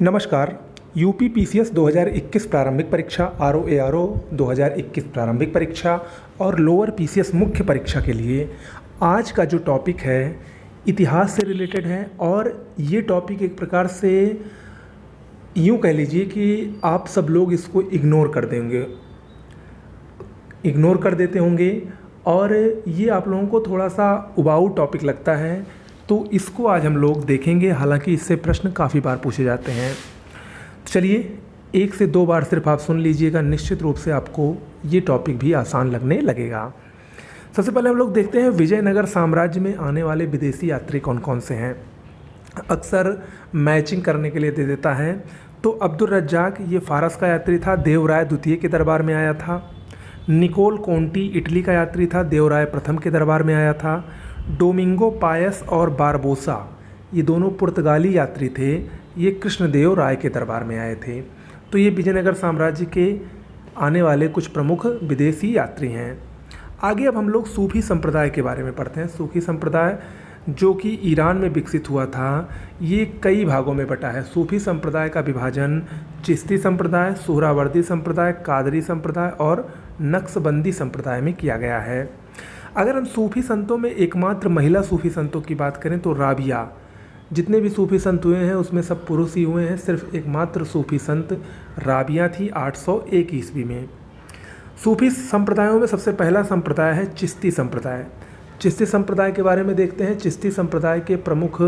नमस्कार। UP PCS 2021 प्रारंभिक परीक्षा, आरओ 2021 प्रारंभिक परीक्षा और लोअर पीसीएस मुख्य परीक्षा के लिए आज का जो टॉपिक है इतिहास से रिलेटेड है। और ये टॉपिक एक प्रकार से यूँ कह लीजिए कि आप सब लोग इसको इग्नोर कर देते होंगे और ये आप लोगों को थोड़ा सा उबाऊ टॉपिक लगता है, तो इसको आज हम लोग देखेंगे। हालांकि इससे प्रश्न काफ़ी बार पूछे जाते हैं। चलिए 1 से 2 बार सिर्फ आप सुन लीजिएगा, निश्चित रूप से आपको ये टॉपिक भी आसान लगने लगेगा। सबसे पहले हम लोग देखते हैं विजयनगर साम्राज्य में आने वाले विदेशी यात्री कौन कौन से हैं। अक्सर मैचिंग करने के लिए दे देता है। तो अब्दुल रज्जाक ये फ़ारस का यात्री था, देवराय द्वितीय के दरबार में आया था। निकोल कोंटी इटली का यात्री था, देवराय प्रथम के दरबार में आया था। डोमिंगो पायस और बारबोसा ये दोनों पुर्तगाली यात्री थे, ये कृष्णदेव राय के दरबार में आए थे। तो ये विजयनगर साम्राज्य के आने वाले कुछ प्रमुख विदेशी यात्री हैं। आगे अब हम लोग सूफी संप्रदाय के बारे में पढ़ते हैं। सूफी संप्रदाय जो कि ईरान में विकसित हुआ था, ये कई भागों में बटा है। सूफी संप्रदाय का विभाजन चिश्ती संप्रदाय, सुहरावर्दी संप्रदाय, कादरी संप्रदाय और नक्शबंदी संप्रदाय में किया गया है। अगर हम सूफी संतों में एकमात्र महिला सूफी संतों की बात करें तो राबिया, जितने भी सूफी संत हुए हैं उसमें सब पुरुष ही हुए हैं, सिर्फ एकमात्र सूफी संत राबिया थी 801 ईस्वी में। सूफी संप्रदायों में सबसे पहला संप्रदाय है चिश्ती संप्रदाय। चिश्ती संप्रदाय के बारे में देखते हैं। चिश्ती संप्रदाय के प्रमुख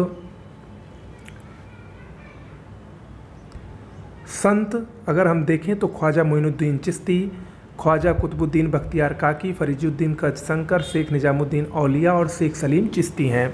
संत अगर हम देखें तो ख्वाजा मोइनुद्दीन चिश्ती, ख्वाजा कुतुबुद्दीन बख्तियार काकी, फरीजुद्दीन कचशंकर, शेख निजामुद्दीन औलिया और शेख सलीम चिश्ती हैं।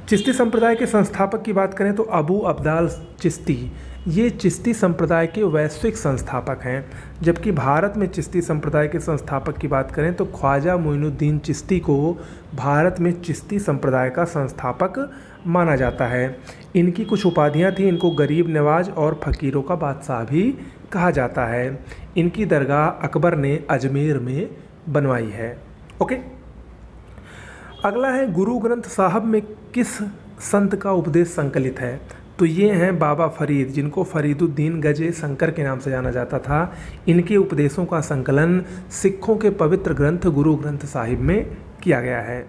चिश्ती संप्रदाय के संस्थापक की बात करें तो अबू अब्दाल चिश्ती, ये चिश्ती संप्रदाय के वैश्विक संस्थापक हैं। जबकि भारत में चिश्ती संप्रदाय के संस्थापक की बात करें तो ख्वाजा मोइनुद्दीन चिश्ती को भारत में चिश्ती संप्रदाय का संस्थापक माना जाता है। इनकी कुछ उपाधियां थी, इनको गरीब नवाज और फ़कीरों का बादशाह भी कहा जाता है। इनकी दरगाह अकबर ने अजमेर में बनवाई है। ओके, अगला है गुरु ग्रंथ साहब में किस संत का उपदेश संकलित है। तो ये हैं बाबा फरीद, जिनको फरीदुद्दीन गजे शंकर के नाम से जाना जाता था। इनके उपदेशों का संकलन सिखों के पवित्र ग्रंथ गुरु ग्रंथ साहिब में किया गया है।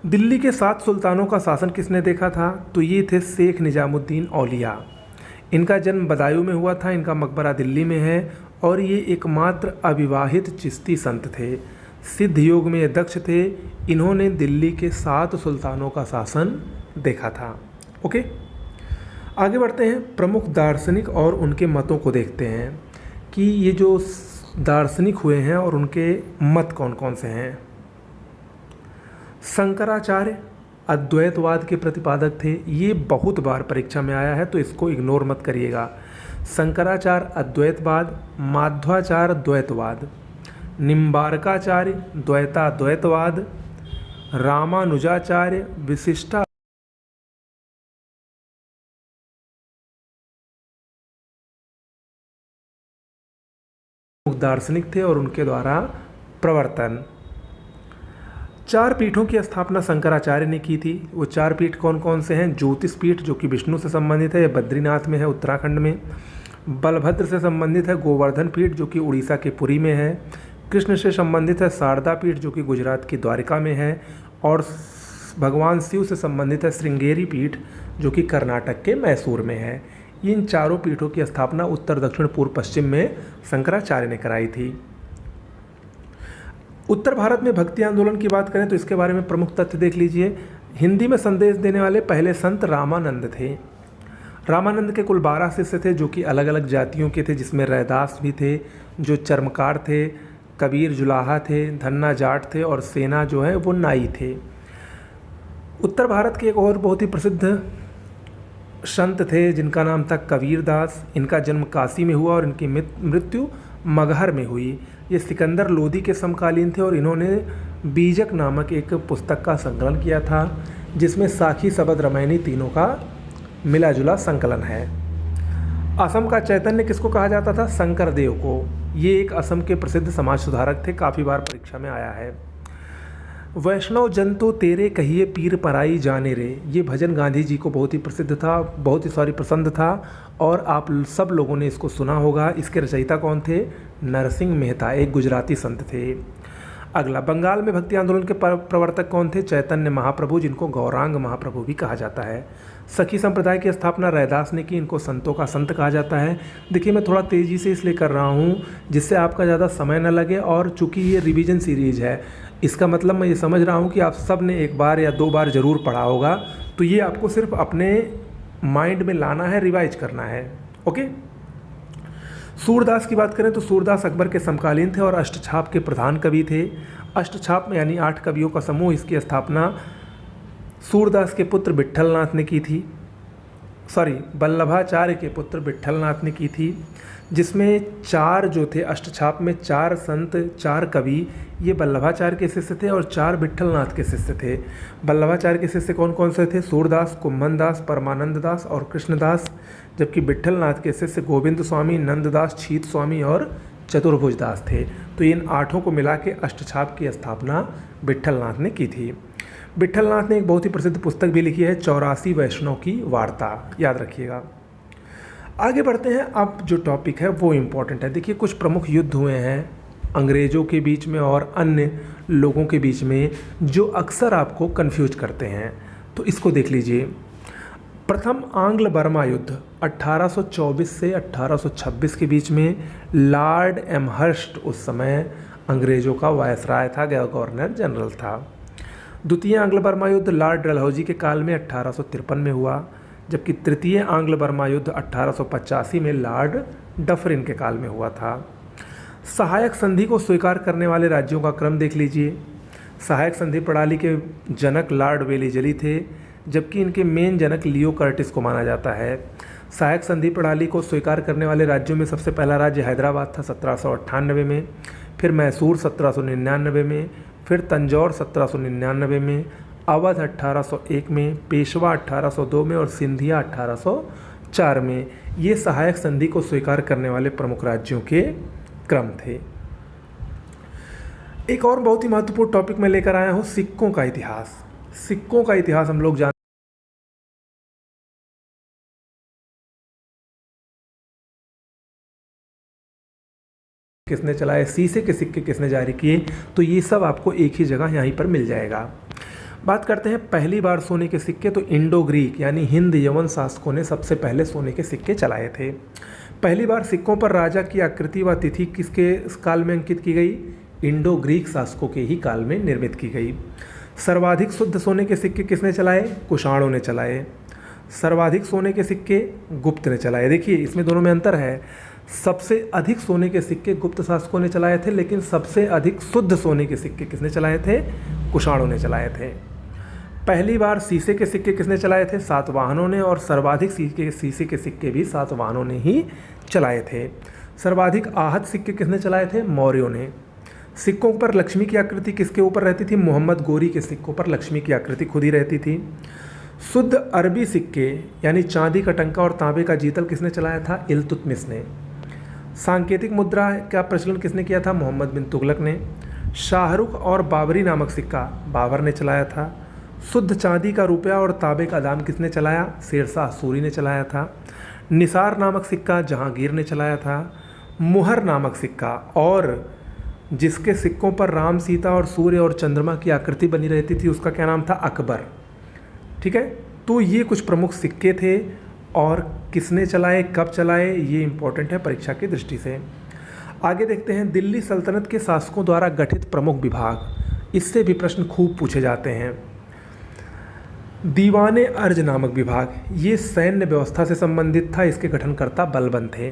दिल्ली के 7 सुल्तानों का शासन किसने देखा था। तो ये थे शेख निजामुद्दीन औलिया। इनका जन्म बदायूं में हुआ था, इनका मकबरा दिल्ली में है और ये एकमात्र अविवाहित चिश्ती संत थे। सिद्ध योग में ये दक्ष थे। इन्होंने दिल्ली के 7 सुल्तानों का शासन देखा था। ओके, आगे बढ़ते हैं। प्रमुख दार्शनिक और उनके मतों को देखते हैं कि ये जो दार्शनिक हुए हैं और उनके मत कौन कौन से हैं। शंकराचार्य अद्वैतवाद के प्रतिपादक थे। ये बहुत बार परीक्षा में आया है तो इसको इग्नोर मत करिएगा। शंकराचार्य अद्वैतवाद, माध्वाचार्य द्वैतवाद, निम्बारकाचार्य द्वैताद्वैतवाद, रामानुजाचार्य विशिष्टा दार्शनिक थे और उनके द्वारा प्रवर्तन। 4 पीठों की स्थापना शंकराचार्य ने की थी। वो 4 पीठ कौन कौन से हैं। ज्योतिष पीठ जो कि विष्णु से संबंधित है, ये बद्रीनाथ में है उत्तराखंड में। बलभद्र से संबंधित है गोवर्धन पीठ जो कि उड़ीसा के पुरी में है। कृष्ण से संबंधित है शारदा पीठ जो कि गुजरात की द्वारिका में है। और भगवान शिव से संबंधित है श्रृंगेरी पीठ जो कि कर्नाटक के मैसूर में है। इन 4 पीठों की स्थापना उत्तर दक्षिण पूर्व पश्चिम में शंकराचार्य ने कराई थी। उत्तर भारत में भक्ति आंदोलन की बात करें तो इसके बारे में प्रमुख तथ्य देख लीजिए। हिंदी में संदेश देने वाले पहले संत रामानंद थे। रामानंद के कुल 12 शिष्य थे जो कि अलग अलग जातियों के थे, जिसमें रैदास भी थे जो चर्मकार थे, कबीर जुलाहा थे, धन्ना जाट थे और सेना जो है वो नाई थे। उत्तर भारत के एक और बहुत ही प्रसिद्ध संत थे जिनका नाम था कबीर दास। इनका जन्म काशी में हुआ और इनकी मृत्यु मगहर में हुई। ये सिकंदर लोदी के समकालीन थे और इन्होंने बीजक नामक एक पुस्तक का संकलन किया था जिसमें साखी, शबद, रामायणी तीनों का मिला जुला संकलन है। असम का चैतन्य किसको कहा जाता था। शंकरदेव को। ये एक असम के प्रसिद्ध समाज सुधारक थे, काफ़ी बार परीक्षा में आया है। वैष्णव जन तो तेरे कहिए पीर पराई जाने रे, ये भजन गांधी जी को बहुत ही प्रसिद्ध था, पसंद था और आप सब लोगों ने इसको सुना होगा। इसके रचयिता कौन थे? नरसिंह मेहता, एक गुजराती संत थे। अगला, बंगाल में भक्ति आंदोलन के प्रवर्तक कौन थे? चैतन्य महाप्रभु, जिनको गौरांग महाप्रभु भी कहा जाता है। सखी संप्रदाय की स्थापना रैदास ने की, इनको संतों का संत कहा जाता है। देखिए मैं थोड़ा तेज़ी से इसलिए कर रहा हूँ जिससे आपका ज़्यादा समय न लगे, और चूंकि ये रिवीजन सीरीज है, इसका मतलब मैं ये समझ रहा हूँ कि आप सब ने एक बार या दो बार ज़रूर पढ़ा होगा, तो ये आपको सिर्फ अपने माइंड में लाना है, रिवाइज करना है। ओके। सूरदास की बात करें तो सूरदास अकबर के समकालीन थे और अष्टछाप के प्रधान कवि थे। अष्टछाप में यानी 8 कवियों का समूह, इसकी स्थापना सूरदास के पुत्र विट्ठलनाथ ने की थी, वल्लभाचार्य के पुत्र विट्ठलनाथ ने की थी, जिसमें 4 जो थे अष्टछाप में 4 संत 4 कवि ये वल्लभाचार्य के शिष्य थे और 4 विट्ठलनाथ के शिष्य थे। वल्लभाचार्य के शिष्य कौन कौन से थे? सूरदास, कुम्भनदास, परमानंद दास और कृष्णदास, जबकि विट्ठलनाथ के शिष्य गोविंद स्वामी, नंददास, छीत स्वामी और चतुर्भुज दास थे। तो इन 8 को मिला के अष्टछाप की स्थापना विट्ठलनाथ ने की थी। विट्ठलनाथ ने एक बहुत ही प्रसिद्ध पुस्तक भी लिखी है, 84 वैष्णव की वार्ता, याद रखिएगा। आगे बढ़ते हैं। अब जो टॉपिक है वो इम्पोर्टेंट है। देखिए कुछ प्रमुख युद्ध हुए हैं अंग्रेज़ों के बीच में और अन्य लोगों के बीच में, जो अक्सर आपको कंफ्यूज करते हैं, तो इसको देख लीजिए। प्रथम आंग्ल बर्मा युद्ध 1824 से 1826 के बीच में, लॉर्ड एमहर्स्ट उस समय अंग्रेज़ों का वायसराय था, गवर्नर जनरल था। द्वितीय आंग्ल बर्मा युद्ध लॉर्ड डलहौजी के काल में 1853 में हुआ, जबकि तृतीय आंग्ल बर्मा युद्ध 1885 में लॉर्ड डफरिन के काल में हुआ था। सहायक संधि को स्वीकार करने वाले राज्यों का क्रम देख लीजिए। सहायक संधि प्रणाली के जनक लॉर्ड वेलीजली थे, जबकि इनके मेन जनक लियो कर्टिस को माना जाता है। सहायक संधि प्रणाली को स्वीकार करने वाले राज्यों में सबसे पहला राज्य हैदराबाद था 1798 में, फिर मैसूर 1799 में, फिर तंजौर 1799 में, अवध 1801 में, पेशवा 1802 में और सिंधिया 1804 में। ये सहायक संधि को स्वीकार करने वाले प्रमुख राज्यों के क्रम थे। एक और बहुत ही महत्वपूर्ण टॉपिक मैं लेकर आया हूँ, सिक्कों का इतिहास। सिक्कों का इतिहास हम लोग किसने चलाए, शीशे के सिक्के किसने जारी किए, तो ये सब आपको एक ही जगह यहीं पर मिल जाएगा। बात करते हैं पहली बार सोने के सिक्के, तो इंडो ग्रीक यानी हिंद यवन शासकों ने सबसे पहले सोने के सिक्के चलाए थे। पहली बार सिक्कों पर राजा की आकृति व तिथि किसके काल में अंकित की गई? इंडो ग्रीक शासकों के ही काल में निर्मित की गई। सर्वाधिक शुद्ध सोने के सिक्के किसने चलाए? कुषाणों ने चलाए। सर्वाधिक सोने के सिक्के गुप्त ने चलाए। देखिए इसमें दोनों में अंतर है। सबसे अधिक सोने के सिक्के गुप्त शासकों ने चलाए थे, लेकिन सबसे अधिक शुद्ध सोने के सिक्के किसने चलाए थे? कुषाणों ने चलाए थे। पहली बार शीशे के सिक्के किसने चलाए थे? सातवाहनों ने, और सर्वाधिक शीशे के सिक्के भी सातवाहनों ने ही चलाए थे। सर्वाधिक आहत सिक्के किसने चलाए थे? मौर्यों ने। सिक्कों पर लक्ष्मी की आकृति किसके ऊपर रहती थी? मोहम्मद गोरी के सिक्कों पर लक्ष्मी की आकृति खुद ही रहती थी। शुद्ध अरबी सिक्के यानी चांदी का टंका और तांबे का जीतल किसने चलाया था? इल्तुतमिश ने। सांकेतिक मुद्रा का प्रचलन किसने किया था? मोहम्मद बिन तुगलक ने। शाहरुख और बाबरी नामक सिक्का बाबर ने चलाया था। शुद्ध चांदी का रुपया और तांबे का दाम किसने चलाया? शेरशाह सूरी ने चलाया था। निसार नामक सिक्का जहांगीर ने चलाया था। मुहर नामक सिक्का, और जिसके सिक्कों पर राम, सीता और सूर्य और चंद्रमा की आकृति बनी रहती थी, उसका क्या नाम था? अकबर। ठीक है, तो ये कुछ प्रमुख सिक्के थे, और किसने चलाए, कब चलाए, ये इंपॉर्टेंट है परीक्षा की दृष्टि से। आगे देखते हैं दिल्ली सल्तनत के शासकों द्वारा गठित प्रमुख विभाग। इससे भी प्रश्न खूब पूछे जाते हैं। दीवाने अर्ज नामक विभाग, ये सैन्य व्यवस्था से संबंधित था, इसके गठनकर्ता बलबन थे।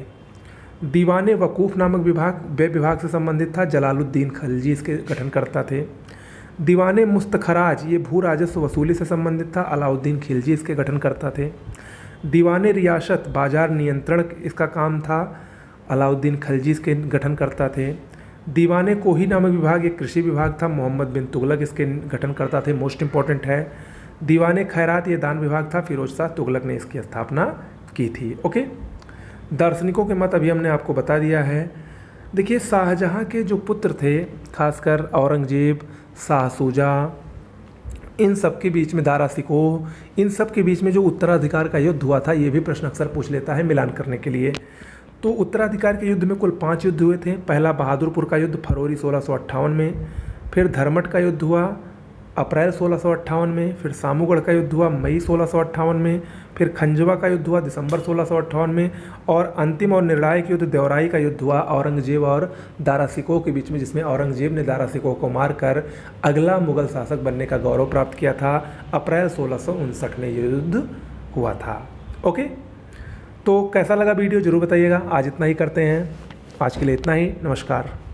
दीवाने वकूफ़ नामक विभाग वे विभाग से संबंधित था, जलालुद्दीन खलजी इसके गठनकर्ता थे। दीवाने मुस्तखराज, ये भू राजस्व वसूली से संबंधित था, अलाउद्दीन खिलजी इसके गठनकर्ता थे। दीवाने रियासत, बाजार नियंत्रण इसका काम था, अलाउद्दीन खलजी इसके गठनकर्ता थे। दीवाने कोही नामक विभाग एक कृषि विभाग था, मोहम्मद बिन तुगलक इसके गठनकर्ता थे, मोस्ट इंपॉर्टेंट है। दीवाने खैरात ये दान विभाग था, फिरोज शाह तुगलक ने इसकी स्थापना की थी। ओके, दार्शनिकों के मत अभी हमने आपको बता दिया है। देखिए, शाहजहाँ के जो पुत्र थे, खासकर औरंगजेब, शाह सूजा, इन सब के बीच में दारा शिकोह, इन सब के बीच में जो उत्तराधिकार का युद्ध हुआ था, ये भी प्रश्न अक्सर पूछ लेता है मिलान करने के लिए। तो उत्तराधिकार के युद्ध में कुल 5 युद्ध हुए थे। पहला बहादुरपुर का युद्ध फरवरी 1658 में, फिर धर्मट का युद्ध हुआ अप्रैल 1658 में, फिर सामूगढ़ का युद्ध हुआ मई 1658 में, फिर खंजवा का युद्ध हुआ दिसंबर 1658 में, और अंतिम और निर्णायक युद्ध देवराई का युद्ध हुआ औरंगजेब और दारा शिकोह के बीच में, जिसमें औरंगजेब ने दारा शिकोह को मारकर अगला मुगल शासक बनने का गौरव प्राप्त किया था। अप्रैल 1659 में युद्ध हुआ था। ओके, तो कैसा लगा वीडियो ज़रूर बताइएगा। आज इतना ही करते हैं, आज के लिए इतना ही। नमस्कार।